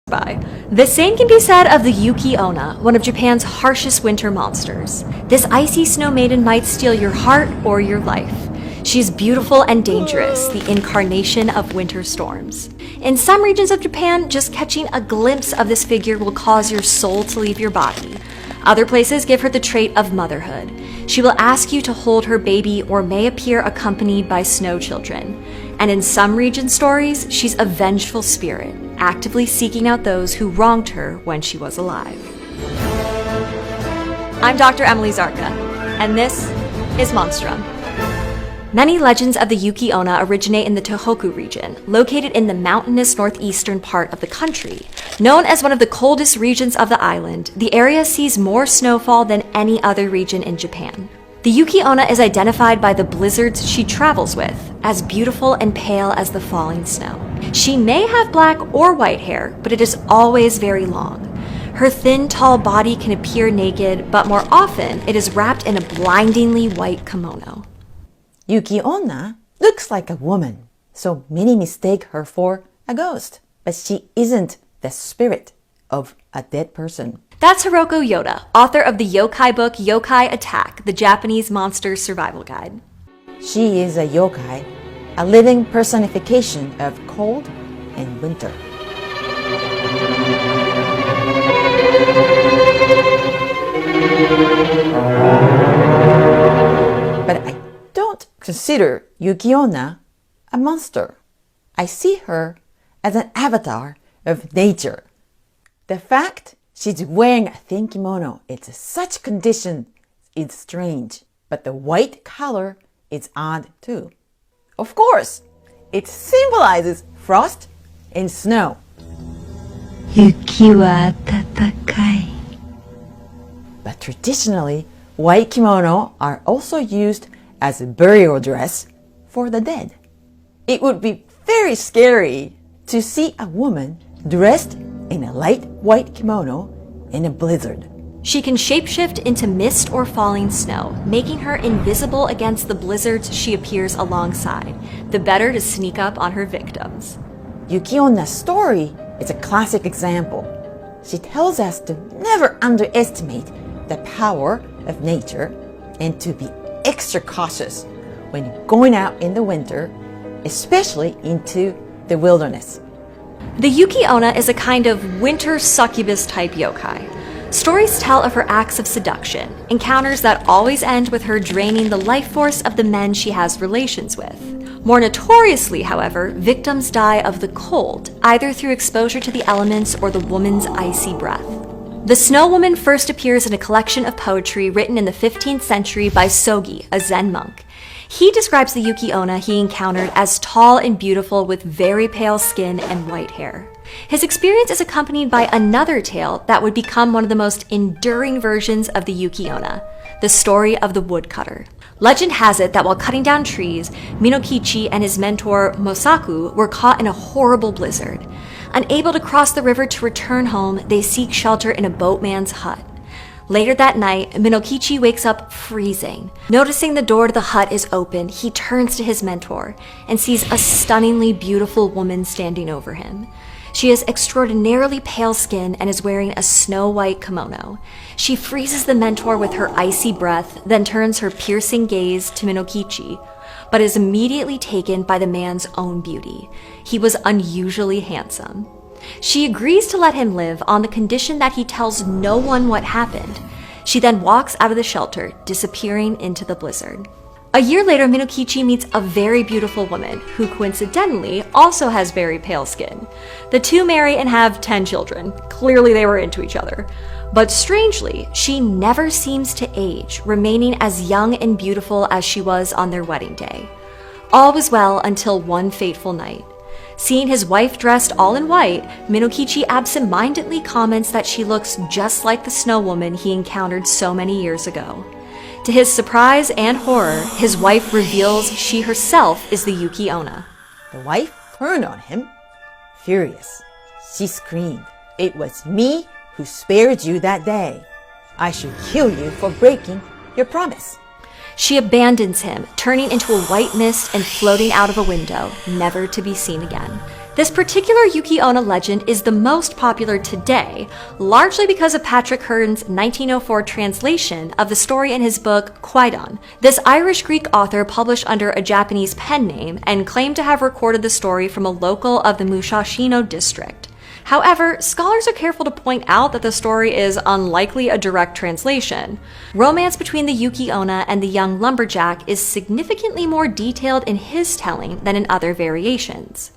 by. The same can be said of the Yuki onna, one of Japan's harshest winter monsters. This icy snow maiden might steal your heart or your life. She is beautiful and dangerous, the incarnation of winter storms. In some regions of Japan, just catching a glimpse of this figure will cause your soul to leave your body. Other places give her the trait of motherhood. She will ask you to hold her baby or may appear accompanied by snow children. And in some region stories, she's a vengeful spirit, actively seeking out those who wronged her when she was alive. I'm Dr. Emily Zarka, and this is Moštrum. Many legends of the Yuki onna originate in the Tohoku region, located in the mountainous northeastern part of the country. Known as one of the coldest regions of the island, the area sees more snowfall than any other region in Japan. The Yuki onna is identified by the blizzards she travels with, as beautiful and pale as the falling snow. She may have black or white hair, but it is always very long. Her thin, tall body can appear naked, but more often it is wrapped in a blindingly white kimono. Yuki onna looks like a woman, so many mistake her for a ghost, but she isn't the spirit of a dead person. That's Hiroko Yoda, author of the yokai book Yokai Attack, the Japanese Monster Survival Guide. She is a yokai, a living personification of cold and winter. But I don't consider Yuki onna a monster. I see her as an avatar of nature. The fact she's wearing a thin kimono in such condition is strange, but the white color is odd too. Of course, it symbolizes frost and snow. Yuki wa atatakai. But traditionally, white kimono are also used as a burial dress for the dead. It would be very scary to see a woman dressed in a light white kimono in a blizzard. She can shapeshift into mist or falling snow, making her invisible against the blizzards she appears alongside, the better to sneak up on her victims. Yuki onna's story is a classic example. She tells us to never underestimate the power of nature and to be extra cautious when going out in the winter, especially into the wilderness. The Yuki onna is a kind of winter succubus type yokai. Stories tell of her acts of seduction, encounters that always end with her draining the life force of the men she has relations with. More notoriously, however, victims die of the cold, either through exposure to the elements or the woman's icy breath. The Snow Woman first appears in a collection of poetry written in the 15th century by Sogi, a Zen monk. He describes the Yuki onna he encountered as tall and beautiful with very pale skin and white hair. His experience is accompanied by another tale that would become one of the most enduring versions of the Yuki onna, the story of the woodcutter. Legend has it that while cutting down trees, Minokichi and his mentor Mosaku were caught in a horrible blizzard. Unable to cross the river to return home, they seek shelter in a boatman's hut. Later that night, Minokichi wakes up freezing. Noticing the door to the hut is open, he turns to his mentor and sees a stunningly beautiful woman standing over him. She has extraordinarily pale skin and is wearing a snow-white kimono. She freezes the mentor with her icy breath, then turns her piercing gaze to Minokichi, but is immediately taken by the man's own beauty. He was unusually handsome. She agrees to let him live on the condition that he tells no one what happened. She then walks out of the shelter, disappearing into the blizzard. A year later, Minokichi meets a very beautiful woman who coincidentally also has very pale skin. The two marry and have 10 children. Clearly they were into each other. But strangely, she never seems to age, remaining as young and beautiful as she was on their wedding day. All was well until one fateful night. Seeing his wife dressed all in white, Minokichi absent-mindedly comments that she looks just like the snow woman he encountered so many years ago. To his surprise and horror, his wife reveals she herself is the Yuki onna. The wife turned on him, furious. She screamed, "It was me who spared you that day. I should kill you for breaking your promise." She abandons him, turning into a white mist and floating out of a window, never to be seen again. This particular Yuki Onna legend is the most popular today, largely because of Patrick Hearn's 1904 translation of the story in his book Kwaidan. This Irish-Greek author published under a Japanese pen name and claimed to have recorded the story from a local of the Mushashino district. However, scholars are careful to point out that the story is unlikely a direct translation. Romance between the Yuki Onna and the young lumberjack is significantly more detailed in his telling than in other variations.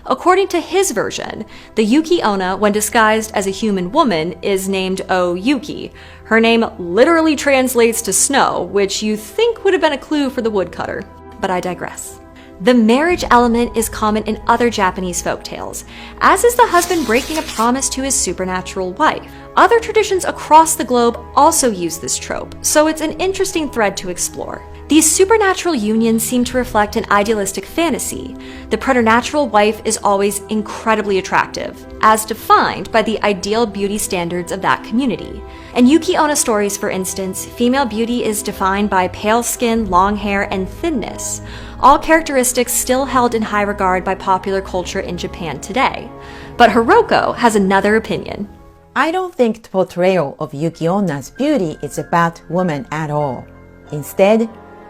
According to his version, the Yuki Onna, when disguised as a human woman, is named O Yuki. Her name literally translates to snow, which you think would have been a clue for the woodcutter. But I digress. The marriage element is common in other Japanese folktales, as is the husband breaking a promise to his supernatural wife. Other traditions across the globe also use this trope, so it's an interesting thread to explore. These supernatural unions seem to reflect an idealistic fantasy. The preternatural wife is always incredibly attractive, as defined by the ideal beauty standards of that community. In Yuki Onna stories, for instance, female beauty is defined by pale skin, long hair, and thinness, all characteristics still held in high regard by popular culture in Japan today. But Hiroko has another opinion. I don't think the portrayal of Yuki Onna's beauty is about woman at all. Instead,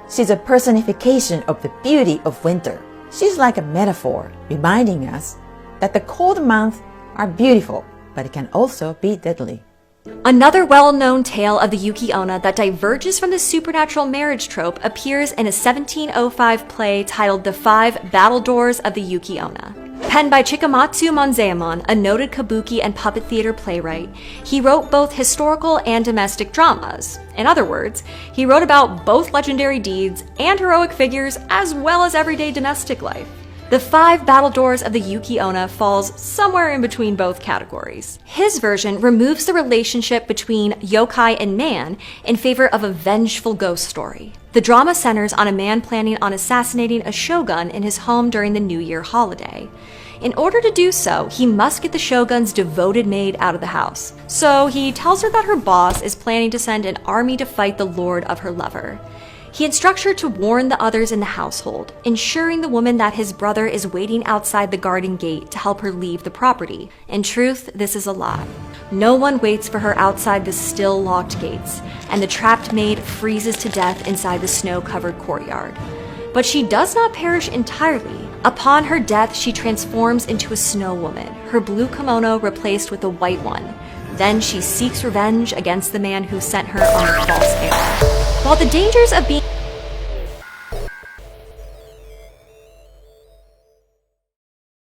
she's a personification of the beauty of winter. She's like a metaphor, reminding us that the cold months are beautiful, but it can also be deadly. Another well-known tale of the Yuki Onna that diverges from the supernatural marriage trope appears in a 1705 play titled The Five Battledores of the Yuki Onna. Penned by Chikamatsu Monzaemon, a noted kabuki and puppet theater playwright, he wrote both historical and domestic dramas. In other words, he wrote about both legendary deeds and heroic figures as well as everyday domestic life. The Five Battledores of the Yuki Onna falls somewhere in between both categories. His version removes the relationship between yokai and man in favor of a vengeful ghost story. The drama centers on a man planning on assassinating a shogun in his home during the New Year holiday. In order to do so, he must get the shogun's devoted maid out of the house. So he tells her that her boss is planning to send an army to fight the lord of her lover. He instructs her to warn the others in the household, ensuring the woman that his brother is waiting outside the garden gate to help her leave the property. In truth, this is a lie. No one waits for her outside the still locked gates, and the trapped maid freezes to death inside the snow-covered courtyard. But she does not perish entirely. Upon her death, she transforms into a snow woman, her blue kimono replaced with a white one. Then she seeks revenge against the man who sent her on a false errand. While the dangers of being